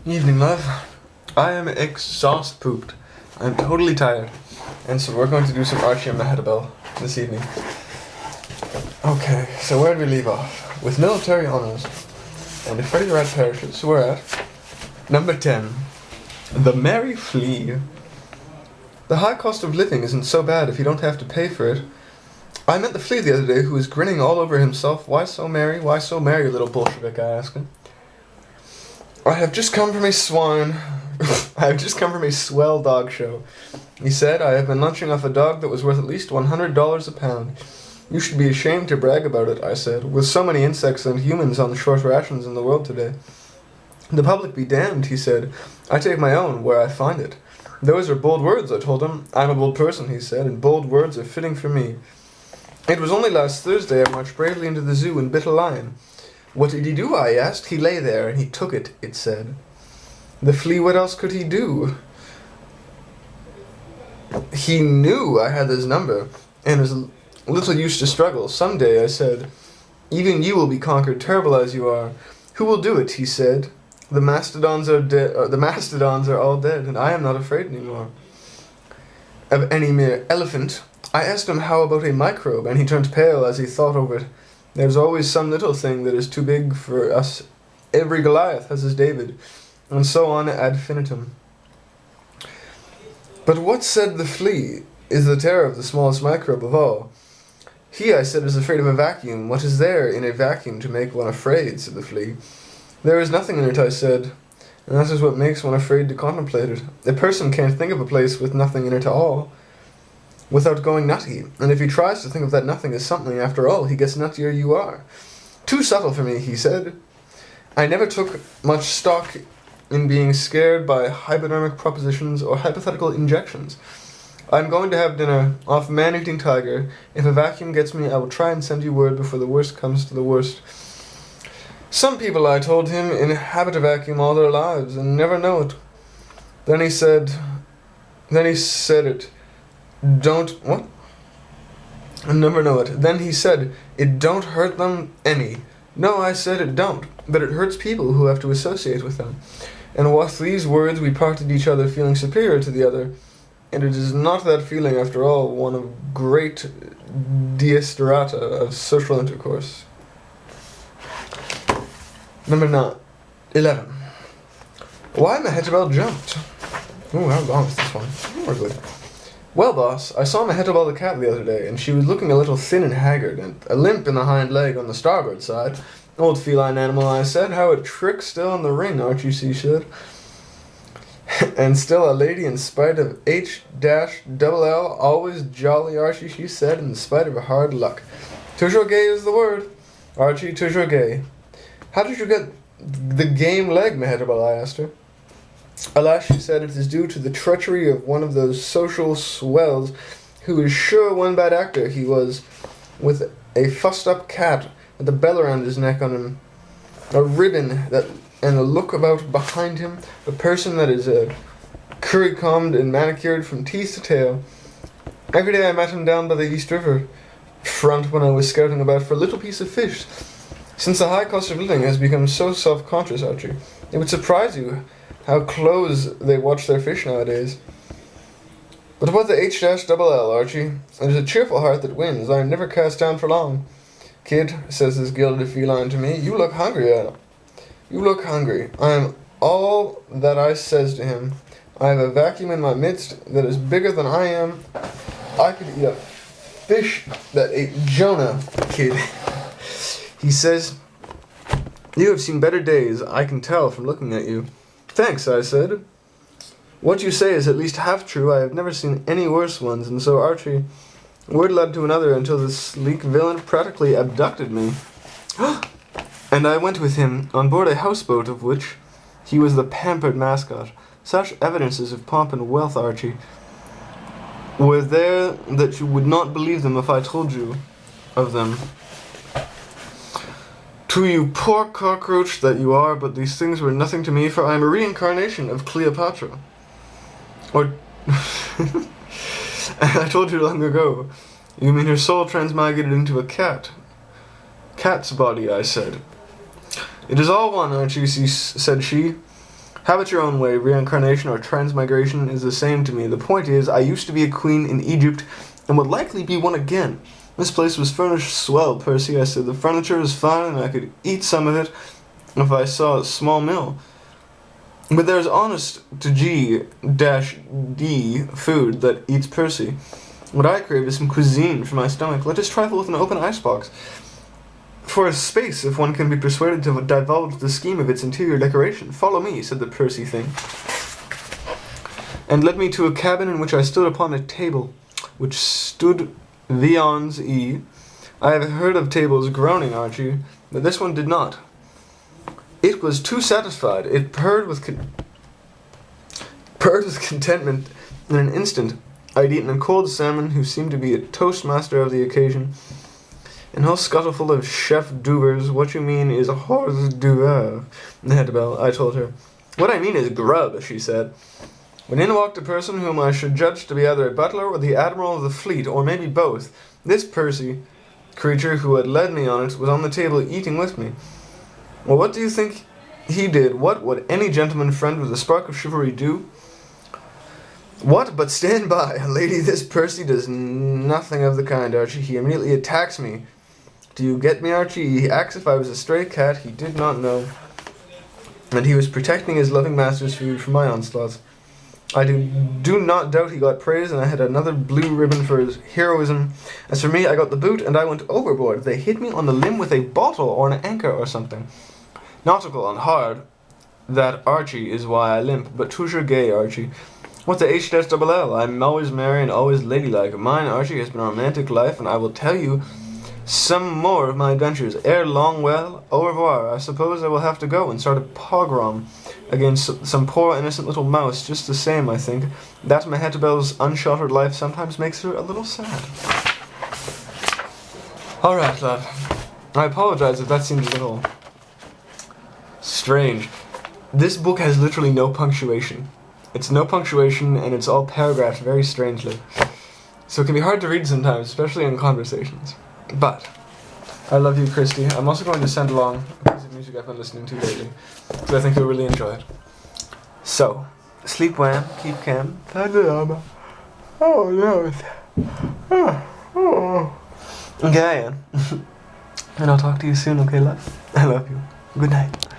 Evening, love. I am exhaust-pooped. I'm totally tired. And so we're going to do some Archie and Mehitabel this evening. Okay, so where did we leave off? With military honours. And if Freddy Rat perishes, so we're at number 10. The Merry Flea. The high cost of living isn't so bad if you don't have to pay for it. I met the flea the other day who was grinning all over himself. Why so merry? Why so merry, little Bolshevik? I asked him. I have just come from a swell dog show. He said, I have been lunching off a dog that was worth at least $100 a pound. You should be ashamed to brag about it, I said, with so many insects and humans on the short rations in the world today. The public be damned, he said. I take my own where I find it. Those are bold words, I told him. I'm a bold person, he said, and bold words are fitting for me. It was only last Thursday I marched bravely into the zoo and bit a lion. What did he do? I asked. He lay there, and he took it, it said. The flea, what else could he do? He knew I had his number, and was little used to struggle. Someday, I said, even you will be conquered, terrible as you are. Who will do it? He said. The mastodons are dead. The mastodons are all dead, and I am not afraid anymore of any mere elephant. I asked him how about a microbe, and he turned pale as he thought over it. There's always some little thing that is too big for us. Every Goliath has his David, and so on ad infinitum. But what, said the flea, is the terror of the smallest microbe of all? He, I said, is afraid of a vacuum. What is there in a vacuum to make one afraid, said the flea. There is nothing in it, I said, and that is what makes one afraid to contemplate it. A person can't think of a place with nothing in it at all, without going nutty, and if he tries to think of that nothing as something after all, he gets nuttier you are. Too subtle for me, he said. I never took much stock in being scared by hypodermic propositions or hypothetical injections. I'm going to have dinner off man-eating tiger. If a vacuum gets me, I will try and send you word before the worst comes to the worst. Some people, I told him, inhabit a vacuum all their lives and never know it. Then he said it. Don't, what? I never know it. Then he said, it don't hurt them any. No, I said it don't, but it hurts people who have to associate with them. And with these words we parted each other feeling superior to the other, and it is not that feeling after all one of great desiderata of social intercourse. Number 11. Why Mehitabel jumped. Ooh, how long is this one? We're good. Well, boss, I saw Mehitabel the cat the other day, and she was looking a little thin and haggard, and a limp in the hind leg on the starboard side. Old feline animal, I said. How it tricks still in the ring, Archie, she said. And still a lady in spite of H-double-L, always jolly, Archie, she said, in spite of her hard luck. Toujours gay is the word. Archie, toujours gay. How did you get the game leg, Mehitabel, I asked her. Alas, she said, it is due to the treachery of one of those social swells who is sure one bad actor he was, with a fussed-up cat with a bell around his neck on him, a ribbon that and a look about behind him, a person that is curry-combed and manicured from teeth to tail. Every day I met him down by the East River front when I was scouting about for a little piece of fish. Since the high cost of living has become so self-conscious, Archie, it would surprise you how close they watch their fish nowadays. But about the H-double-L, Archie, it is a cheerful heart that wins. I am never cast down for long. Kid, says this gilded feline to me, you look hungry, You look hungry. I am all that I says to him. I have a vacuum in my midst that is bigger than I am. I could eat a fish that ate Jonah, kid. He says, you have seen better days, I can tell from looking at you. Thanks, I said. What you say is at least half true. I have never seen any worse ones, and so, Archie, word led to another until the sleek villain practically abducted me. And I went with him on board a houseboat of which he was the pampered mascot. Such evidences of pomp and wealth, Archie, were there that you would not believe them if I told you of them. To you poor cockroach that you are, but these things were nothing to me, for I am a reincarnation of Cleopatra. Or... I told you long ago. You mean her soul transmigrated into a cat. Cat's body, I said. It is all one, Archie, said she. Have it your own way. Reincarnation or transmigration is the same to me. The point is, I used to be a queen in Egypt and would likely be one again. This place was furnished swell, Percy, I said. The furniture was fine and I could eat some of it if I saw a small meal. But there's honest to G-D food that eats Percy. What I crave is some cuisine for my stomach. Let us trifle with an open icebox. For a space, if one can be persuaded to divulge the scheme of its interior decoration. Follow me, said the Percy thing, and led me to a cabin in which I stood upon a table, which stood viands e. I have heard of tables groaning, Archie, but this one did not. It was too satisfied. It purred with contentment in an instant. I'd eaten a cold salmon, who seemed to be a toastmaster of the occasion. In whole scuttleful of chef d'oeuvres, what you mean is hors d'oeuvre, Mehitabel, I told her. What I mean is grub, she said. When in walked a person whom I should judge to be either a butler or the admiral of the fleet, or maybe both. This Percy creature who had led me on it was on the table eating with me. Well, what do you think he did? What would any gentleman friend with a spark of chivalry do? What but stand by, lady, this Percy does nothing of the kind, Archie. He immediately attacks me. Do you get me, Archie? He acts if I was a stray cat he did not know, and he was protecting his loving master's food from my onslaughts. I do not doubt he got praise, and I had another blue ribbon for his heroism. As for me, I got the boot, and I went overboard. They hit me on the limb with a bottle or an anchor or something. Nautical and hard. That, Archie, is why I limp, but toujours gay, Archie. What the H-double-L? I'm always merry and always ladylike. Mine, Archie, has been a romantic life, and I will tell you some more of my adventures. Ere long, well, au revoir. I suppose I will have to go and start a pogrom against some poor innocent little mouse. Just the same, I think. That Mehitabel's unsheltered life sometimes makes her a little sad. Alright, love. I apologize if that seems a little strange. This book has literally no punctuation. It's no punctuation, and it's all paragraphed very strangely. So it can be hard to read sometimes, especially in conversations. But I love you, Christy. I'm also going to send along a piece of music I've been listening to lately, because I think you'll really enjoy it. So, sleep well, keep calm. Oh, no. Okay, and I'll talk to you soon, okay, love? I love you. Good night.